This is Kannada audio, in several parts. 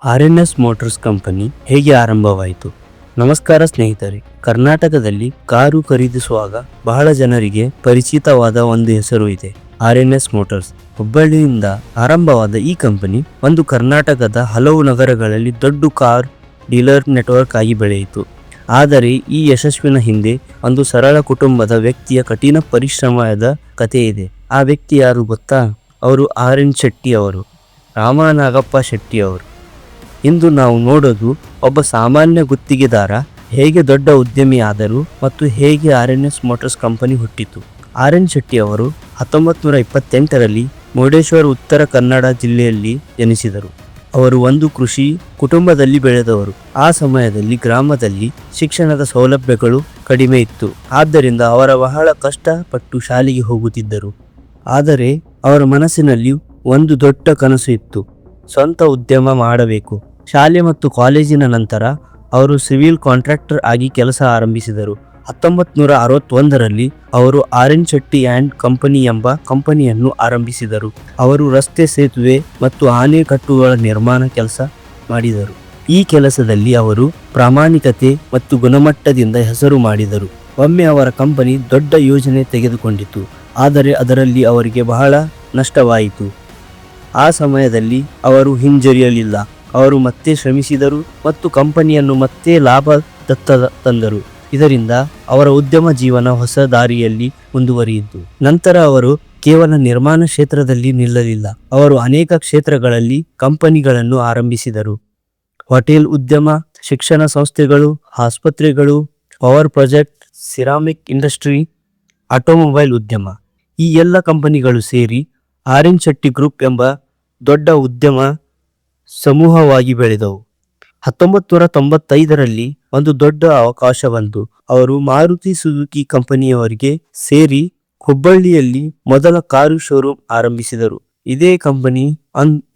ಆರ್.ಎನ್.ಎಸ್ ಮೋಟಾರ್ಸ್ ಕಂಪನಿ ಹೇಗೆ ಆರಂಭವಾಯಿತು? ನಮಸ್ಕಾರ ಸ್ನೇಹಿತರೆ. ಕರ್ನಾಟಕದಲ್ಲಿ ಕಾರು ಖರೀದಿಸುವಾಗ ಬಹಳ ಜನರಿಗೆ ಪರಿಚಿತವಾದ ಒಂದು ಹೆಸರು ಇದೆ, ಆರ್.ಎನ್.ಎಸ್ ಮೋಟಾರ್ಸ್. ಹುಬ್ಬಳ್ಳಿಯಿಂದ ಆರಂಭವಾದ ಈ ಕಂಪನಿ ಒಂದು ಕರ್ನಾಟಕದ ಹಲವು ನಗರಗಳಲ್ಲಿ ದೊಡ್ಡ ಕಾರ್ ಡೀಲರ್ ನೆಟ್ವರ್ಕ್ ಆಗಿ ಬೆಳೆಯಿತು. ಆದರೆ ಈ ಯಶಸ್ವಿನ ಹಿಂದೆ ಒಂದು ಸರಳ ಕುಟುಂಬದ ವ್ಯಕ್ತಿಯ ಕಠಿಣ ಪರಿಶ್ರಮದ ಕಥೆ ಇದೆ. ಆ ವ್ಯಕ್ತಿ ಯಾರು ಗೊತ್ತಾ? ಅವರು ಆರ್.ಎನ್. ಶೆಟ್ಟಿ ಅವರು, ರಾಮನಾಗಪ್ಪ ಶೆಟ್ಟಿ ಅವರು. ಇಂದು ನಾವು ನೋಡೋದು ಒಬ್ಬ ಸಾಮಾನ್ಯ ಗುತ್ತಿಗೆದಾರ ಹೇಗೆ ದೊಡ್ಡ ಉದ್ಯಮಿ ಆದರು ಮತ್ತು ಹೇಗೆ ಆರ್.ಎನ್.ಎಸ್ ಮೋಟಾರ್ಸ್ ಕಂಪನಿ ಹುಟ್ಟಿತು. ಆರ್.ಎನ್. ಶೆಟ್ಟಿ ಅವರು 1928ರಲ್ಲಿ ಮುರುಡೇಶ್ವರ, ಉತ್ತರ ಕನ್ನಡ ಜಿಲ್ಲೆಯಲ್ಲಿ ಜನಿಸಿದರು. ಅವರು ಒಂದು ಕೃಷಿ ಕುಟುಂಬದಲ್ಲಿ ಬೆಳೆದವರು. ಆ ಸಮಯದಲ್ಲಿ ಗ್ರಾಮದಲ್ಲಿ ಶಿಕ್ಷಣದ ಸೌಲಭ್ಯಗಳು ಕಡಿಮೆ ಇತ್ತು. ಆದ್ದರಿಂದ ಅವರು ಬಹಳ ಕಷ್ಟಪಟ್ಟು ಶಾಲೆಗೆ ಹೋಗುತ್ತಿದ್ದರು. ಆದರೆ ಅವರ ಮನಸ್ಸಿನಲ್ಲಿ ಒಂದು ದೊಡ್ಡ ಕನಸು ಇತ್ತು, ಸ್ವಂತ ಉದ್ಯಮ ಮಾಡಬೇಕು. ಶಾಲೆ ಮತ್ತು ಕಾಲೇಜಿನ ನಂತರ ಅವರು ಸಿವಿಲ್ ಕಾಂಟ್ರಾಕ್ಟರ್ ಆಗಿ ಕೆಲಸ ಆರಂಭಿಸಿದರು. 1961ರಲ್ಲಿ ಅವರು ಆರ್.ಎನ್. ಶೆಟ್ಟಿ ಆ್ಯಂಡ್ ಕಂಪನಿ ಎಂಬ ಕಂಪನಿಯನ್ನು ಆರಂಭಿಸಿದರು. ಅವರು ರಸ್ತೆ, ಸೇತುವೆ ಮತ್ತು ಅಣೆಕಟ್ಟುಗಳ ನಿರ್ಮಾಣ ಕೆಲಸ ಮಾಡಿದರು. ಈ ಕೆಲಸದಲ್ಲಿ ಅವರು ಪ್ರಾಮಾಣಿಕತೆ ಮತ್ತು ಗುಣಮಟ್ಟದಿಂದ ಹೆಸರು ಮಾಡಿದರು. ಒಮ್ಮೆ ಅವರ ಕಂಪನಿ ದೊಡ್ಡ ಯೋಜನೆ ತೆಗೆದುಕೊಂಡಿತು, ಆದರೆ ಅದರಲ್ಲಿ ಅವರಿಗೆ ಬಹಳ ನಷ್ಟವಾಯಿತು. ಆ ಸಮಯದಲ್ಲಿ ಅವರು ಹಿಂಜರಿಯಲಿಲ್ಲ. ಅವರು ಮತ್ತೆ ಶ್ರಮಿಸಿದರು ಮತ್ತು ಕಂಪನಿಯನ್ನು ಮತ್ತೆ ಲಾಭದತ್ತ ತಂದರು. ಇದರಿಂದ ಅವರ ಉದ್ಯಮ ಜೀವನ ಹೊಸ ದಾರಿಯಲ್ಲಿ ಮುಂದುವರಿಯಿತು. ನಂತರ ಅವರು ಕೇವಲ ನಿರ್ಮಾಣ ಕ್ಷೇತ್ರದಲ್ಲಿ ನಿಲ್ಲಲಿಲ್ಲ. ಅವರು ಅನೇಕ ಕ್ಷೇತ್ರಗಳಲ್ಲಿ ಕಂಪನಿಗಳನ್ನು ಆರಂಭಿಸಿದರು. ಹೋಟೆಲ್ ಉದ್ಯಮ, ಶಿಕ್ಷಣ ಸಂಸ್ಥೆಗಳು, ಆಸ್ಪತ್ರೆಗಳು, power project, ceramic industry, automobile ಉದ್ಯಮ. ಈ ಎಲ್ಲ ಕಂಪನಿಗಳು ಸೇರಿ ಆರ್.ಎನ್. ಶೆಟ್ಟಿ ಗ್ರೂಪ್ ಎಂಬ ದೊಡ್ಡ ಉದ್ಯಮ ಸಮೂಹವಾಗಿ ಬೆಳೆದವು. 1995ರಲ್ಲಿ ಒಂದು ದೊಡ್ಡ ಅವಕಾಶ ಬಂತು. ಅವರು ಮಾರುತಿ ಸುಜುಕಿ ಕಂಪನಿಯವರಿಗೆ ಸೇರಿ ಹುಬ್ಬಳ್ಳಿಯಲ್ಲಿ ಮೊದಲ ಕಾರು ಶೋರೂಮ್ ಆರಂಭಿಸಿದರು. ಇದೇ ಕಂಪನಿ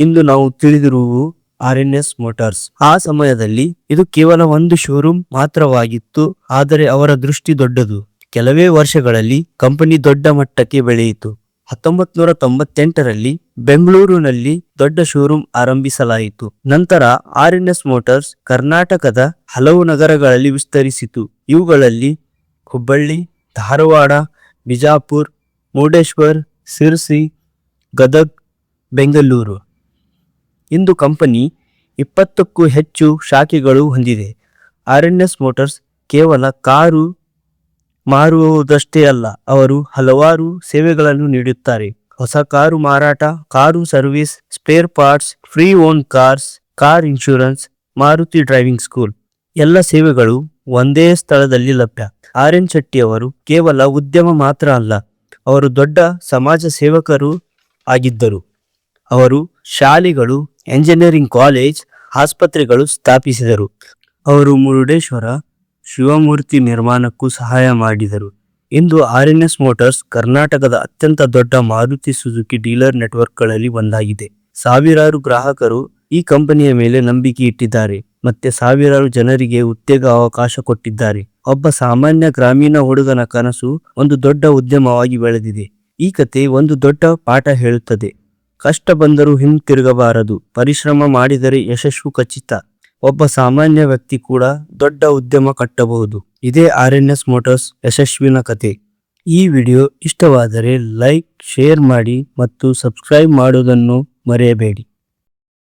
ಇಂದು ನಾವು ತಿಳಿದಿರುವುದು ಆರ್.ಎನ್.ಎಸ್ ಮೋಟಾರ್ಸ್. ಆ ಸಮಯದಲ್ಲಿ ಇದು ಕೇವಲ ಒಂದು ಶೋರೂಮ್ ಮಾತ್ರವಾಗಿತ್ತು, ಆದರೆ ಅವರ ದೃಷ್ಟಿ ದೊಡ್ಡದು. ಕೆಲವೇ ವರ್ಷಗಳಲ್ಲಿ ಕಂಪನಿ ದೊಡ್ಡ ಮಟ್ಟಕ್ಕೆ ಬೆಳೆಯಿತು. 1998ರಲ್ಲಿ ಬೆಂಗಳೂರಿನಲ್ಲಿ ದೊಡ್ಡ ಶೋರೂಮ್ ಆರಂಭಿಸಲಾಯಿತು. ನಂತರ ಆರ್.ಎನ್.ಎಸ್ ಮೋಟಾರ್ಸ್ ಕರ್ನಾಟಕದ ಹಲವು ನಗರಗಳಲ್ಲಿ ವಿಸ್ತರಿಸಿತು. ಇವುಗಳಲ್ಲಿ ಹುಬ್ಬಳ್ಳಿ, ಧಾರವಾಡ, ಬಿಜಾಪುರ, ಮುರುಡೇಶ್ವರ, ಸಿರ್ಸಿ, ಗದಗ್, ಬೆಂಗಳೂರು. ಇಂದು ಕಂಪನಿ 20ಕ್ಕೂ ಹೆಚ್ಚು ಶಾಖೆಗಳು ಹೊಂದಿದೆ. ಆರ್.ಎನ್.ಎಸ್ ಮೋಟಾರ್ಸ್ ಕೇವಲ ಕಾರು ಮಾರುವುದಷ್ಟೇ ಅಲ್ಲ, ಅವರು ಹಲವಾರು ಸೇವೆಗಳನ್ನು ನೀಡುತ್ತಾರೆ. ಹೊಸ ಕಾರು ಮಾರಾಟ, car service, spare parts, free own cars, car insurance, Maruti driving school. ಎಲ್ಲ ಸೇವೆಗಳು ಒಂದೇ ಸ್ಥಳದಲ್ಲಿ ಲಭ್ಯ. ಆರ್.ಎನ್. ಶೆಟ್ಟಿ ಅವರು ಕೇವಲ ಉದ್ಯಮ ಮಾತ್ರ ಅಲ್ಲ, ಅವರು ದೊಡ್ಡ ಸಮಾಜ ಸೇವಕರು ಆಗಿದ್ದರು. ಅವರು ಶಾಲೆಗಳು, ಎಂಜಿನಿಯರಿಂಗ್ ಕಾಲೇಜ್, ಆಸ್ಪತ್ರೆಗಳು ಸ್ಥಾಪಿಸಿದರು. ಅವರು ಮುರುಡೇಶ್ವರ ಶಿವಮೂರ್ತಿ ನಿರ್ಮಾಣಕ್ಕೂ ಸಹಾಯ ಮಾಡಿದರು. ಇಂದು ಆರ್.ಎನ್.ಎಸ್ ಮೋಟಾರ್ಸ್ ಕರ್ನಾಟಕದ ಅತ್ಯಂತ ದೊಡ್ಡ ಮಾರುತಿ ಸುಜುಕಿ ಡೀಲರ್ ನೆಟ್ವರ್ಕ್ಗಳಲ್ಲಿ ಒಂದಾಗಿದೆ. ಸಾವಿರಾರು ಗ್ರಾಹಕರು ಈ ಕಂಪನಿಯ ಮೇಲೆ ನಂಬಿಕೆ ಇಟ್ಟಿದ್ದಾರೆ ಮತ್ತೆ ಸಾವಿರಾರು ಜನರಿಗೆ ಉದ್ಯೋಗ ಅವಕಾಶ ಕೊಟ್ಟಿದ್ದಾರೆ. ಒಬ್ಬ ಸಾಮಾನ್ಯ ಗ್ರಾಮೀಣ ಹುಡುಗನ ಕನಸು ಒಂದು ದೊಡ್ಡ ಉದ್ಯಮವಾಗಿ ಬೆಳೆದಿದೆ. ಈ ಕತೆ ಒಂದು ದೊಡ್ಡ ಪಾಠ ಹೇಳುತ್ತದೆ. ಕಷ್ಟ ಬಂದರೂ ಹಿಂತಿರುಗಬಾರದು. ಪರಿಶ್ರಮ ಮಾಡಿದರೆ ಯಶಸ್ಸು ಖಚಿತ. ಒಬ್ಬ ಸಾಮಾನ್ಯ ವ್ಯಕ್ತಿ ಕೂಡ ದೊಡ್ಡ ಉದ್ಯಮ ಕಟ್ಟಬಹುದು. ಇದೇ ಆರ್.ಎನ್.ಎಸ್ ಮೋಟಾರ್ಸ್ ಯಶಸ್ವಿನ ಕತೆ. ಈ ವಿಡಿಯೋ ಇಷ್ಟವಾದರೆ ಲೈಕ್, ಶೇರ್ ಮಾಡಿ ಮತ್ತು ಸಬ್ಸ್ಕ್ರೈಬ್ ಮಾಡೋದನ್ನು ಮರೆಯಬೇಡಿ.